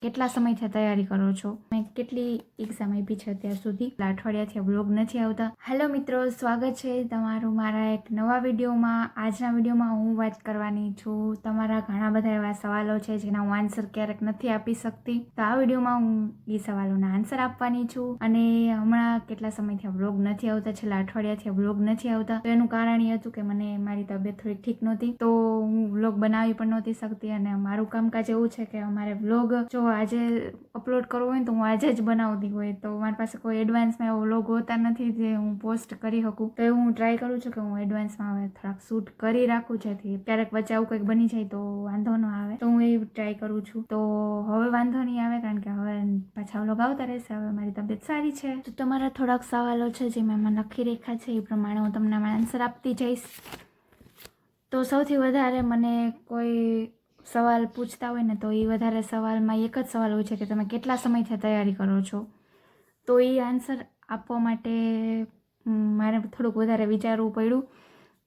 કેટલા સમયથી તૈયારી કરો છો, મેં કેટલી એક્ઝામ આપી છે અત્યાર સુધી, અઠવાડિયાથી વ્લોગ નથી આવતા. હેલો મિત્રો, સ્વાગત છે તમારું મારા એક નવા વિડીયોમાં. આજના વિડીયોમાં હું વાત કરવાની છું, તમારા ઘણા બધા એવા સવાલો છે જેના હું આન્સર ક્યારેક નથી આપી શકતી, તો આ વિડીયોમાં હું એ સવાલોના આન્સર આપવાની છું. અને હમણાં કેટલા સમયથી વ્લોગ નથી આવતા, છેલ્લા અઠવાડિયાથી વ્લોગ નથી આવતા, તો એનું કારણ એ હતું કે મને મારી તબિયત થોડી ઠીક નહોતી, તો હું વ્લોગ બનાવી પણ નહોતી શકતી. અને મારું કામકાજ એવું છે કે અમારે વ્લોગ જો આજે અપલોડ કરવો હોય તો હું આજે જ બનાવતી હોય, તો મારી પાસે કોઈ એડવાન્સમાં એવો વ્લોગ હોતા નથી જે હું પોસ્ટ કરી શકું. તો હું ટ્રાય કરું છું કે હું એડવાન્સમાં હવે થોડાક શૂટ કરી રાખું, જેથી ક્યારેક વચ્ચે આવું કંઈક બની જાય તો વાંધો ન આવે, તો હું એ ટ્રાય કરું છું. તો હવે વાંધો નહીં આવે, કારણ કે હવે પાછા વ્લોગ આવતા રહેશે. હવે મારી તબિયત સારી છે. તો તમારા થોડાક સવાલો છે જે મેં લખી રાખ્યા છે, એ પ્રમાણે હું તમને આન્સર આપતી જઈશ. તો સૌથી વધારે મને કોઈ સવાલ પૂછતા હોય ને, તો એ વધારે સવાલમાં એક જ સવાલ હોય છે કે તમે કેટલા સમયથી તૈયારી કરો છો. તો એ આન્સર આપવા માટે મારે થોડુંક વધારે વિચારવું પડ્યું,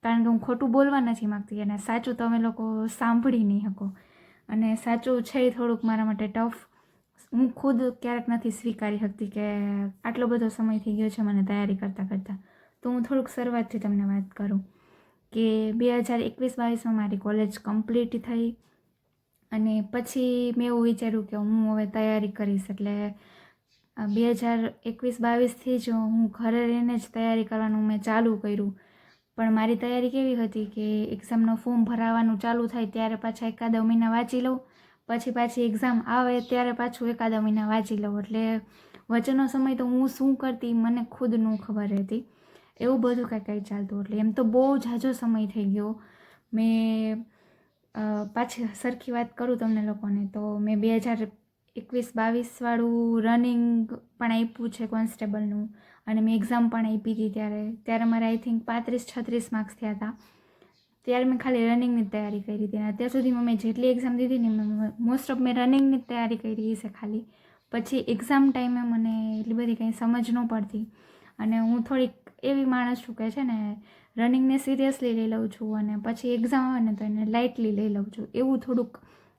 કારણ કે હું ખોટું બોલવા નથી માગતી અને સાચું તમે લોકો સાંભળી નહીં શકો. અને સાચું છે એ થોડુંક મારા માટે ટફ, હું ખુદ ક્યારેક નથી સ્વીકારી શકતી કે આટલો બધો સમય થઈ ગયો છે મને તૈયારી કરતાં કરતાં. તો હું થોડુંક શરૂઆતથી તમને વાત કરું કે 2021-22માં મારી કોલેજ કમ્પ્લીટ થઈ, અને પછી મેં એવું વિચાર્યું કે હું હવે તૈયારી કરીશ. એટલે 2021-22થી જ હું ઘરે રહીને જ તૈયારી કરવાનું મેં ચાલુ કર્યું. પણ મારી તૈયારી કેવી હતી કે એક્ઝામનું ફોર્મ ભરાવાનું ચાલુ થાય ત્યારે પાછા એકાદ મહિના વાંચી લઉં, પછી પાછી એક્ઝામ આવે ત્યારે પાછું એકાદ મહિના વાંચી લઉં. એટલે વચ્ચેનો સમય તો હું શું કરતી મને ખુદ ન ખબર રહેતી, એવું બધું કાંઈ ચાલતું. એટલે એમ તો બહુ ઝાઝો સમય થઈ ગયો. મેં પાછી સરખી વાત કરું તમને લોકોને, તો મેં 2021-22 વાળું રનિંગ પણ આપ્યું છે કોન્સ્ટેબલનું, અને મેં એક્ઝામ પણ આપી હતી. ત્યારે મારે આઈ થિંક 35-36 માર્ક્સ થયા હતા. ત્યારે મેં ખાલી રનિંગની તૈયારી કરી હતી. અને અત્યાર સુધીમાં મેં જેટલી એક્ઝામ દીધી ને, મોસ્ટ ઓફ મેં રનિંગની તૈયારી કરી છે ખાલી. પછી એક્ઝામ ટાઈમે મને એટલી બધી કંઈ સમજ ન પડતી, અને હું થોડીક એવી માણસ છું કે છે ને, રનિંગને સિરિયસલી લઈ લઉં છું, અને પછી એક્ઝામ આવે ને તો એને લાઇટલી લઈ લઉં છું. એવું થોડુંક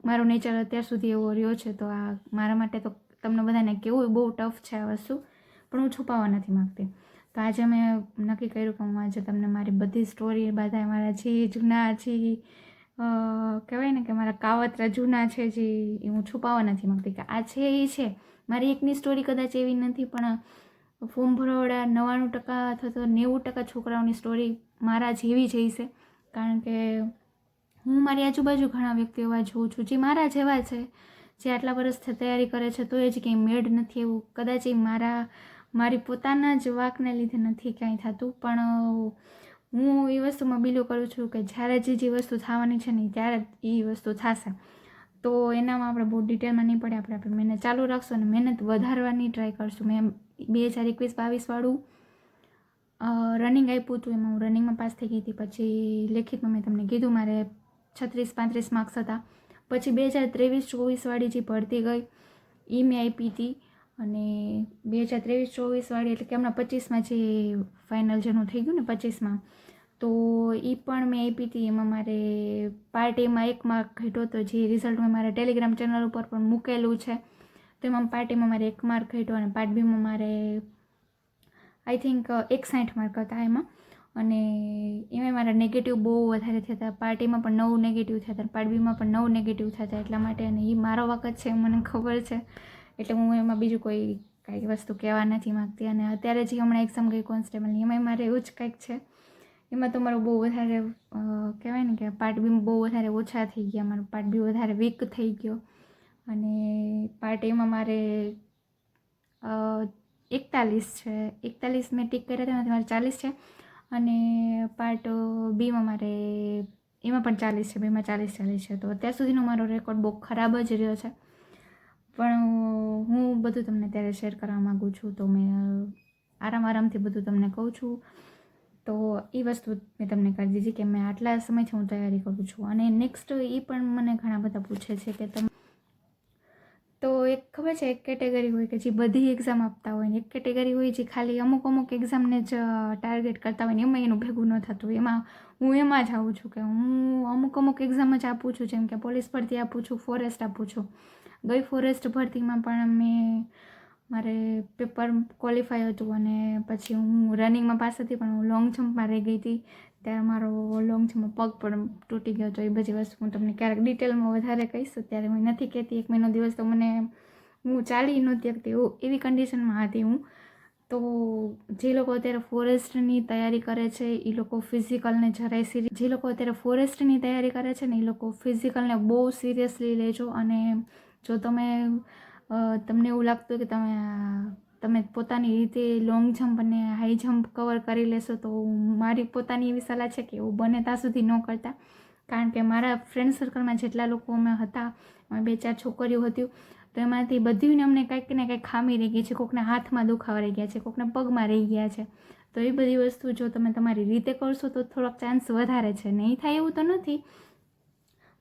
મારો નેચર અત્યાર સુધી એવો રહ્યો છે. તો આ મારા માટે તો તમને બધાને કેવું બહુ ટફ છે આ વસ્તુ, પણ હું છુપાવવા નથી માગતી. તો આજે મેં નક્કી કર્યું કે હું આજે તમને મારી બધી સ્ટોરી, બધા મારા જે જૂના જે કહેવાય ને કે મારા કાવતરા જૂના છે, જે હું છુપાવવા નથી માગતી કે આ છે એ છે. મારી એકની સ્ટોરી કદાચ એવી નથી, પણ ફોર્મ ભરવાવાળા 99% અથવા તો 90% છોકરાઓની સ્ટોરી મારા જેવી જ છે. કારણ કે હું મારી આજુબાજુ ઘણા વ્યક્તિઓ એવા જોઉં છું જે મારા જેવા છે, જે આટલા વર્ષથી તૈયારી કરે છે તો એ જ કંઈ મેળ નથી. એવું કદાચ એ મારી પોતાના જ વાંકને લીધે નથી કાંઈ થતું, પણ હું એ વસ્તુમાં બિલીવ કરું છું કે જ્યારે જે વસ્તુ થવાની છે ને ત્યારે એ વસ્તુ થશે. તો એનામાં આપણે બહુ ડિટેલમાં નહીં પડે, આપણે મહેનત ચાલુ રાખશું અને મહેનત વધારવાની ટ્રાય કરશું. મેં 2021-22 વાળું રનિંગ આપ્યું હતું, એમાં હું રનિંગમાં પાસ થઈ ગઈ હતી. પછી લેખિતમાં મેં તમને કીધું મારે 36-35 માર્ક્સ હતા. પછી 2023-24 વાળી જે ભરતી ગઈ એ મેં આપી હતી, અને 2023-24 વાળી એટલે કે હમણાં 25માં જે ફાઇનલ જેનું થઈ ગયું ને 25માં, તો એ પણ મેં આપી હતી. એમાં મારે પાર્ટ એમાં 1 માર્ક ઘટ્યો હતો, જે રિઝલ્ટ મેં મારા ટેલિગ્રામ ચેનલ ઉપર પણ મૂકેલું છે. તો એમાં પાર્ટ એમાં મારે 1 માર્ક ઘટ્યો, અને પાર્ટ બીમાં મારે આઈ થિંક 61 માર્ક હતા એમાં. અને એમાં મારા નેગેટિવ બહુ વધારે થયા હતા. પાર્ટ એમાં પણ 9 નેગેટિવ થયા હતા, પાર્ટ બીમાં પણ 9 નેગેટિવ થયા હતા. એટલા માટે, અને એ મારો વાંક જ છે મને ખબર છે, એટલે હું એમાં બીજું કોઈ કાંઈ વસ્તુ કહેવા નથી માગતી. અને અત્યારે જે હમણાં એક્ઝામ ગઈ કોન્સ્ટેબલની, એમાંય મારે એવું જ કંઈક છે. એમાં તો મારું બહુ વધારે કહેવાય ને કે પાર્ટ બીમાં બહુ વધારે ઓછા થઈ ગયા, મારો પાર્ટ બી વધારે વીક થઈ ગયો. અને પાર્ટ એમાં મારે 41 છે, 41 મેં ટીક કર્યા હતા, મારે 40 છે. અને પાર્ટ બીમાં મારે એમાં પણ 40 છે, બેમાં 40 છે. તો અત્યાર સુધીનો મારો રેકોર્ડ બહુ ખરાબ જ રહ્યો છે, પણ હું બધું તમને ત્યારે શેર કરવા માગું છું. તો મેં આરામથી બધું તમને કહું છું. તો એ વસ્તુ મેં તમને કરી દીધી કે મેં આટલા સમયથી હું તૈયારી કરું છું. અને નેક્સ્ટ એ પણ મને ઘણા બધા પૂછે છે કે તમે, તો એક ખબર છે એક કેટેગરી હોય કે જે બધી એક્ઝામ આપતા હોય, ને એક કેટેગરી હોય જે ખાલી અમુક એક્ઝામને જ ટાર્ગેટ કરતા હોય ને એમાં એનું ભેગું ન થતું. હું એમાં જ આવું છું કે હું અમુક એક્ઝામ જ આપું છું, જેમ કે પોલીસ ભરતી આપું છું, ફોરેસ્ટ આપું છું, ગઈ ફોરેસ્ટ ભરતીમાં પણ મારે પેપર ક્વોલિફાય હતું અને પછી હું રનિંગમાં પાસ હતી, પણ હું લોંગ જમ્પમાં રહી ગઈ હતી. ત્યારે મારો લોંગ જમ્પમાં પગ પણ તૂટી ગયો હતો. એ બધી વસ્તુ હું તમને ક્યારેક ડિટેલમાં વધારે કહીશ. ત્યારે હું નથી કહેતી. 1 મહિનો દિવસ તો મને હું ચાલી નહોતી શકતી, એવી કન્ડિશનમાં હતી હું. તો જે લોકો અત્યારે ફોરેસ્ટની તૈયારી કરે છે એ લોકો ફિઝિકલને જરાય સિરિયસ, જે લોકો અત્યારે ફોરેસ્ટની તૈયારી કરે છે ને એ લોકો ફિઝિકલને બહુ સિરિયસલી લેજો. અને જો તમને એવું લાગતું કે તમે પોતાની રીતે લોંગ જમ્પ અને હાઈ જમ્પ કવર કરી લેશો, તો મારી પોતાની એવી સલાહ છે કે એવું બને ત્યાં સુધી ન કરતા. કારણ કે મારા ફ્રેન્ડ સર્કલમાં જેટલા લોકો અમે હતા, 2-4 છોકરીઓ હતી, તો એમાંથી બધીને અમને કંઈક ને કંઈક ખામી રહી ગઈ છે. કોકના હાથમાં દુખાવા રહી ગયા છે, કોકના પગમાં રહી ગયા છે. તો એ બધી વસ્તુ જો તમે તમારી રીતે કરશો તો થોડોક ચાન્સ વધારે છે. નહીં થાય એવું તો નથી,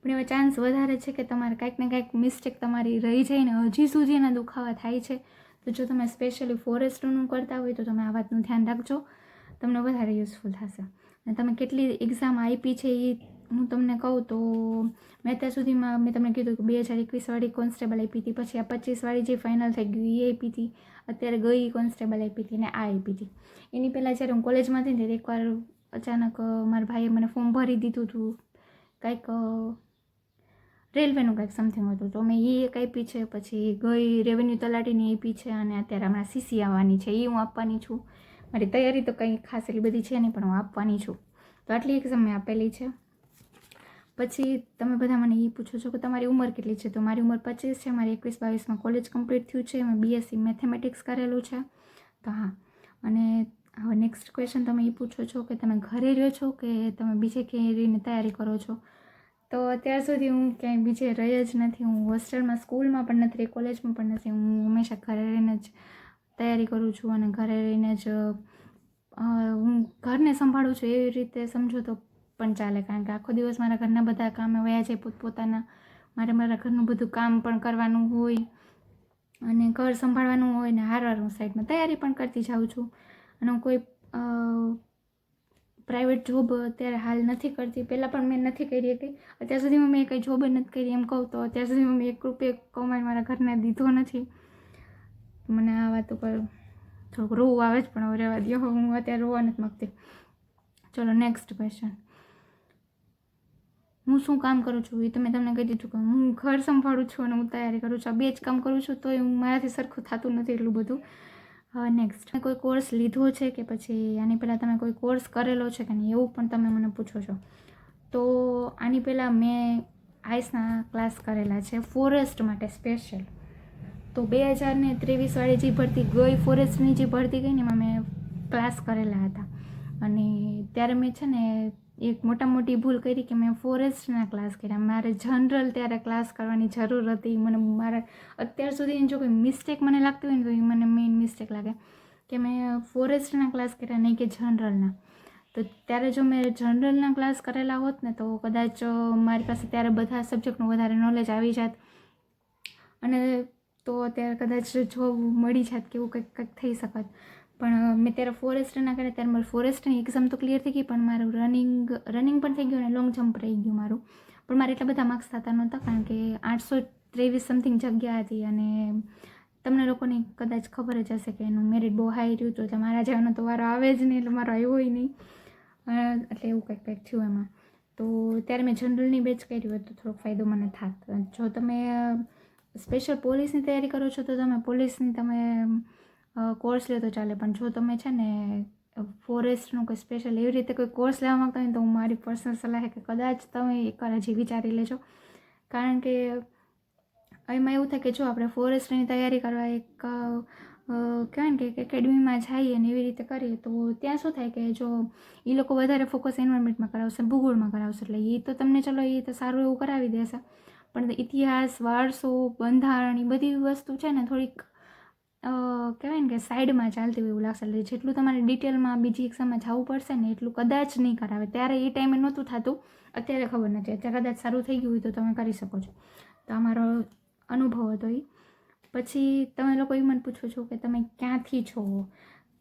પણ એવા ચાન્સ વધારે છે કે તમારે કંઈક ને કંઈક મિસ્ટેક તમારી રહી જાય ને હજી સુધી એના દુખાવા થાય છે. તો જો તમે સ્પેશિયલી ફોરેસ્ટનું કરતા હોય તો તમે આ વાતનું ધ્યાન રાખજો, તમને વધારે યુઝફુલ થશે. અને તમે કેટલી એક્ઝામ આપી છે એ હું તમને કહું તો મેં અત્યાર સુધીમાં મેં તમને કીધું કે 2021 કોન્સ્ટેબલ આપી હતી, પછી આ 25 જે ફાઇનલ થઈ ગયું એ આપી હતી, અત્યારે ગઈ કોન્સ્ટેબલ આપી હતી ને આ આપી હતી. એની પહેલાં જ્યારે હું કોલેજમાં હતી ને ત્યારે એકવાર અચાનક મારા ભાઈએ મને ફોર્મ ભરી દીધું હતું, કંઈક રેલવેનું કંઈક સમથિંગ હતું, તો મેં એ એક આપી છે. પછી ગઈ રેવન્યુ તલાટીની આપી છે અને અત્યારે હમણાં સીસી આવવાની છે, એ હું આપવાની છું. મારી તૈયારી તો કંઈ ખાસ એટલી બધી છે નહીં, પણ હું આપવાની છું. તો આટલી એક્ઝામ મેં આપેલી છે. પછી તમે બધા મને એ પૂછો છો કે તમારી ઉંમર કેટલી છે, તો મારી ઉંમર 25 છે. મારી 21-22માં કોલેજ કમ્પ્લીટ થયું છે. મેં BSc મેથેમેટિક્સ કરેલું છે. તો હા, અને હવે નેક્સ્ટ ક્વેશ્ચન તમે એ પૂછો છો કે તમે ઘરે રહ્યો છો કે તમે બીજે ક્યાંય રહીને તૈયારી કરો છો. તો અત્યાર સુધી હું ક્યાંય બીજે રહી જ નથી. હું હોસ્ટેલમાં, સ્કૂલમાં પણ નથી રહી, કોલેજમાં પણ નથી. હું હંમેશા ઘરે રહીને જ તૈયારી કરું છું અને ઘરે રહીને જ હું ઘરને સંભાળું છું એવી રીતે સમજો તો પણ ચાલે. કારણ કે આખો દિવસ મારા ઘરના બધા કામે વયા જાય પોતપોતાના. મારા ઘરનું બધું કામ પણ કરવાનું હોય અને ઘર સંભાળવાનું હોય ને હારવાર હું સાઈડમાં તૈયારી પણ કરતી જાઉં છું. અને હું કોઈ પ્રાઇવેટ જોબ અત્યારે હાલ નથી કરતી. પહેલાં પણ મેં નથી કરી હતી. અત્યાર સુધીમાં મેં કંઈ જોબ નથી કરી એમ કહું તો અત્યાર સુધીમાં મેં 1 રૂપિયો કમાઈને મારા ઘરને દીધો નથી. મને આ વાત ઉપર થોડુંક રોવું આવે જ, પણ હવે રહેવા દો, હું અત્યારે રોવા નથી માગતી. ચલો નેક્સ્ટ ક્વેશ્ચન. હું શું કામ કરું છું એ તો મેં તમને કહી દીધું કે હું ઘર સંભાળું છું અને હું તૈયારી કરું છું. આ 2 જ કામ કરું છું, તો હું મારાથી સરખું થતું નથી એટલું બધું. નેક્સ્ટ, કોઈ કોર્સ લીધો છે કે પછી આની પહેલાં તમે કોઈ કોર્સ કરેલો છે કે નહીં, એવું પણ તમે મને પૂછો છો. તો આની પહેલાં મેં આઈસના ક્લાસ કરેલા છે ફોરેસ્ટ માટે સ્પેશિયલ. તો 2023 જે ભરતી ગઈ, ફોરેસ્ટની જે ભરતી ગઈ ને એમાં મેં ક્લાસ કરેલા હતા. અને ત્યારે મેં છે ને એક મોટી ભૂલ કરી કે મેં ફોરેસ્ટના ક્લાસ કર્યા. મારે જનરલ ત્યારે ક્લાસ કરવાની જરૂર હતી. મારે અત્યાર સુધી જો કોઈ મિસ્ટેક મને લાગતી હોય ને તો એ મને મેઇન મિસ્ટેક લાગે કે મેં ફોરેસ્ટના ક્લાસ કર્યા નહીં કે જનરલના. તો ત્યારે જો મેં જનરલના ક્લાસ કરેલા હોત ને તો કદાચ મારી પાસે ત્યારે બધા સબ્જેક્ટનું વધારે નોલેજ આવી જાત અને તો અત્યારે કદાચ જોબ મળી જાત કે એવું કંઈક થઈ શકત. પણ મેં ત્યારે ફોરેસ્ટના કર્યા. ત્યારે મારી ફોરેસ્ટની એક્ઝામ તો ક્લિયર થઈ ગઈ, પણ મારું રનિંગ પણ થઈ ગયું અને લોંગ જમ્પ રહી ગયું મારું. પણ મારે એટલા બધા માર્ક્સ થતા નહોતા કારણ કે 823 સમથિંગ જગ્યા હતી. અને તમને લોકોને કદાચ ખબર જ હશે કે એનું મેરિટ બહુ હાઈ રહ્યું હતું, એટલે મારા જેવાનો તો વારો આવે જ નહીં, એટલે મારો આવ્યો નહીં. એટલે એવું કંઈક થયું એમાં. તો ત્યારે મેં જનરલની બેચ કર્યું હોય તો થોડોક ફાયદો મને થાત. જો તમે સ્પેશિયલ પોલીસની તૈયારી કરો છો તો તમે પોલીસની કોર્સ લે તો ચાલે. પણ જો તમે છે ને ફોરેસ્ટનું કોઈ સ્પેશિયલ એવી રીતે કોઈ કોર્સ લેવા માગતા હોય તો હું મારી પર્સનલ સલાહ છે કે કદાચ તમે એકવાર હજી વિચારી લેજો. કારણ કે એમાં એવું થાય કે જો આપણે ફોરેસ્ટની તૈયારી કરવા એક કહેવાય ને કે એકેડમીમાં જઈએ અને એવી રીતે કરીએ તો ત્યાં શું થાય કે જો એ લોકો વધારે ફોકસ એન્વાયરમેન્ટમાં કરાવશે, ભૂગોળમાં કરાવશે, એટલે એ તો તમને ચલો એ તો સારું એવું કરાવી દેશે. પણ ઇતિહાસ, વારસો, બંધારણ એ બધી વસ્તુ છે ને થોડીક કહેવાય ને કે સાઈડમાં ચાલતી હોય એવું લાગશે. એટલે જેટલું તમારે ડિટેલમાં બીજી એક્ઝામમાં જવું પડશે ને એટલું કદાચ નહીં કરાવે. ત્યારે એ ટાઈમે નહોતું થતું, અત્યારે ખબર નથી. અત્યારે કદાચ સારું થઈ ગયું હોય તો તમે કરી શકો છો. તો આ મારો અનુભવ હતો એ. પછી તમે લોકો એ મને પૂછો છો કે તમે ક્યાંથી છો.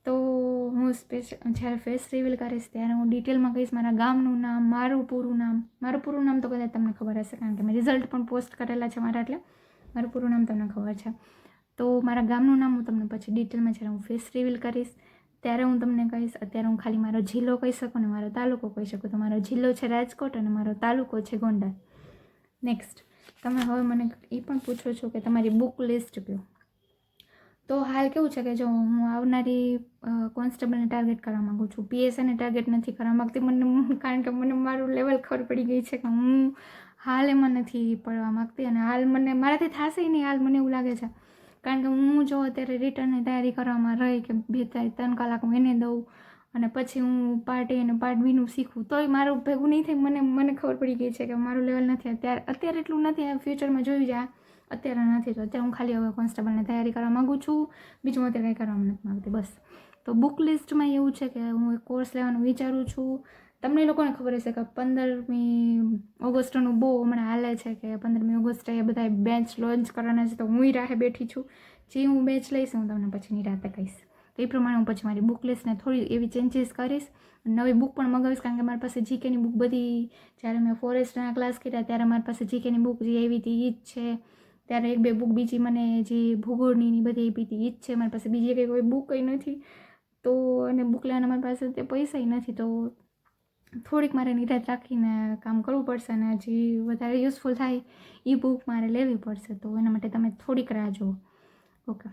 તો હું જ્યારે ફેસ રિવીલ કરીશ ત્યારે હું ડિટેલમાં કહીશ મારા ગામનું નામ, મારું પૂરું નામ તો કદાચ તમને ખબર હશે કારણ કે મેં રિઝલ્ટ પણ પોસ્ટ કરેલા છે મારા. એટલે મારું પૂરું નામ તમને ખબર છે. તો મારા ગામનું નામ હું તમને પછી ડિટેલમાં જ્યારે હું ફેસ રિવીલ કરીશ ત્યારે હું તમને કહીશ. અત્યારે હું ખાલી મારો જિલ્લો કહી શકું ને મારો તાલુકો કહી શકું. તો મારો જિલ્લો છે રાજકોટ અને મારો તાલુકો છે ગોંડલ. નેક્સ્ટ તમે હવે મને એ પણ પૂછો છો કે તમારી બુક લિસ્ટ કહો. તો હાલ કેવું છે કે જો હું આવનારી કોન્સ્ટેબલને ટાર્ગેટ કરવા માગું છું, પીએસઆઈને ટાર્ગેટ નથી કરવા માગતી. મને કારણ કે મને મારું લેવલ ખબર પડી ગઈ છે કે હું હાલ એમાં નથી પડવા માગતી અને હાલ મને મારાથી થશે નહીં. હાલ મને એવું લાગે છે કારણ કે હું જો અત્યારે રિટર્નની તૈયારી કરવામાં રહી કે 2-3 કલાક હું એને દઉં અને પછી હું પાર્ટ એ અને પાર્ટ બીનું શીખું તોય મારું ભેગું નહીં થાય. મને ખબર પડી ગઈ છે કે મારું લેવલ નથી અત્યારે એટલું નથી. ફ્યુચરમાં જોઈ જાય, અત્યારે નથી. તો અત્યારે હું ખાલી હવે કોન્સ્ટેબલની તૈયારી કરવા માગું છું, બીજું અત્યારે કંઈ કરવામાં નથી માગતી બસ. તો બુક લિસ્ટમાં એવું છે કે હું એક કોર્સ લેવાનું વિચારું છું. તમને લોકોને ખબર હશે કે 15મી ઓગસ્ટનું બહુ હમણાં હાલે છે કે 15મી ઓગસ્ટે એ બધા બેચ લોન્ચ કરવાના છે. તો હું રાહે બેઠી છું. જે હું બેચ લઈશ હું તમને પછી નિરાતે કહીશ. તો એ પ્રમાણે હું પછી મારી બુક લિસ્ટને થોડી એવી ચેન્જીસ કરીશ. નવી બુક પણ મગાવીશ કારણ કે મારી પાસે જીકેની બુક બધી જ્યારે મેં ફોરેસ્ટના ક્લાસ કર્યા ત્યારે મારી પાસે જીકેની બુક જે આવી હતી એ જ છે. ત્યારે 1-2 બુક બીજી મને જે ભૂગોળની બધી આપી હતી એ જ છે. મારી પાસે બીજી કંઈ કોઈ બુક કંઈ નથી. તો અને બુક લેવાના મારી પાસે તે પૈસા નથી. તો થોડીક મારે નિરાત રાખીને કામ કરવું પડશે અને જે વધારે યુઝફુલ થાય એ બુક મારે લેવી પડશે. તો એના માટે તમે થોડીક રાહ જુઓ. ઓકે,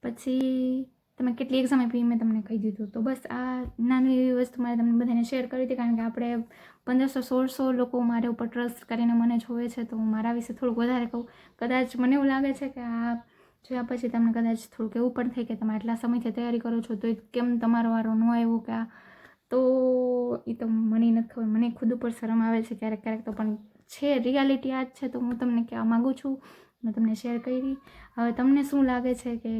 પછી તમે કેટલી એક્ઝામ આપી મેં તમને કહી દીધું. તો બસ આ નાની એવી વસ્તુ મારે તમને બધાને શેર કરી હતી કારણ કે આપણે 1500-1600 લોકો મારા ઉપર ટ્રસ્ટ કરીને મને જોવે છે. તો હું મારા વિશે થોડુંક વધારે કહું. કદાચ મને એવું લાગે છે કે આ જોયા પછી તમને કદાચ થોડુંક એવું પણ થાય કે તમે આટલા સમયથી તૈયારી કરો છો તો કેમ તમારો વારો ન આવ્યો કે આ. તો એ તો મને નથી ખબર. મને ખુદ ઉપર શરમ આવે છે ક્યારેક તો પણ છે રિયાલિટી આ જ છે. તો હું તમને કહેવા માગું છું, મેં તમને શેર કરી. હવે તમને શું લાગે છે કે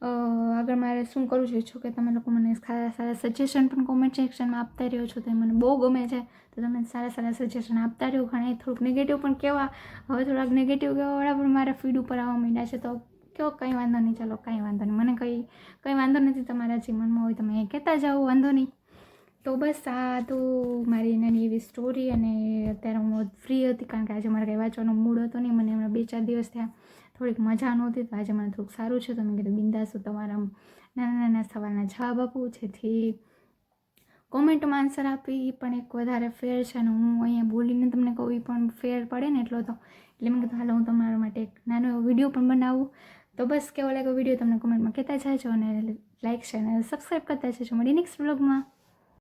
આગળ મારે શું કરવું જોઈએ? છો કે તમે લોકો મને સારા સજેશન પણ કોમેન્ટ સેક્શનમાં આપતા રહ્યો છો તો એ મને બહુ ગમે છે. તો તમે સારા સજેશન આપતા રહ્યો. ઘણા થોડુંક નેગેટિવ પણ કહેવા, હવે થોડાક નેગેટિવ કહેવાવાળા પણ મારા ફીડ ઉપર આવવા માંડ્યા છે. તો કહો કંઈ વાંધો નહીં, ચાલો કંઈ વાંધો નહીં, મને કંઈ વાંધો નથી. તમારા જે મનમાં હોય તમે કહેતા જાઓ, વાંધો નહીં. તો બસ આ તો મારી નાની એવી સ્ટોરી. અને અત્યારે હું ફ્રી હતી કારણ કે આજે મારે કંઈ વાંચવાનો મૂડ હતો નહીં. મને હમણાં 2-4 દિવસ થયા થોડીક મજા નહોતી. તો આજે મને થોડુંક સારું છે. તો મેં કીધું બિંદાસ તમારા નાના સવાલના જવાબ આપું. જેથી કોમેન્ટમાં આન્સર આપી એ પણ એક વધારે ફેર છે અને હું અહીંયા બોલીને તમને કહું એ પણ ફેર પડે ને એટલો તો. એટલે મેં કીધું હાલો હું તમારા માટે એક નાનો એવો વિડીયો પણ બનાવું. તો બસ કેવો લાગ્યો વિડીયો તમને કોમેન્ટમાં કહેતા જાજો અને લાઈક, શેર અને સબસ્ક્રાઈબ કરતા જજો. મળી નેક્સ્ટ વ્લોગમાં.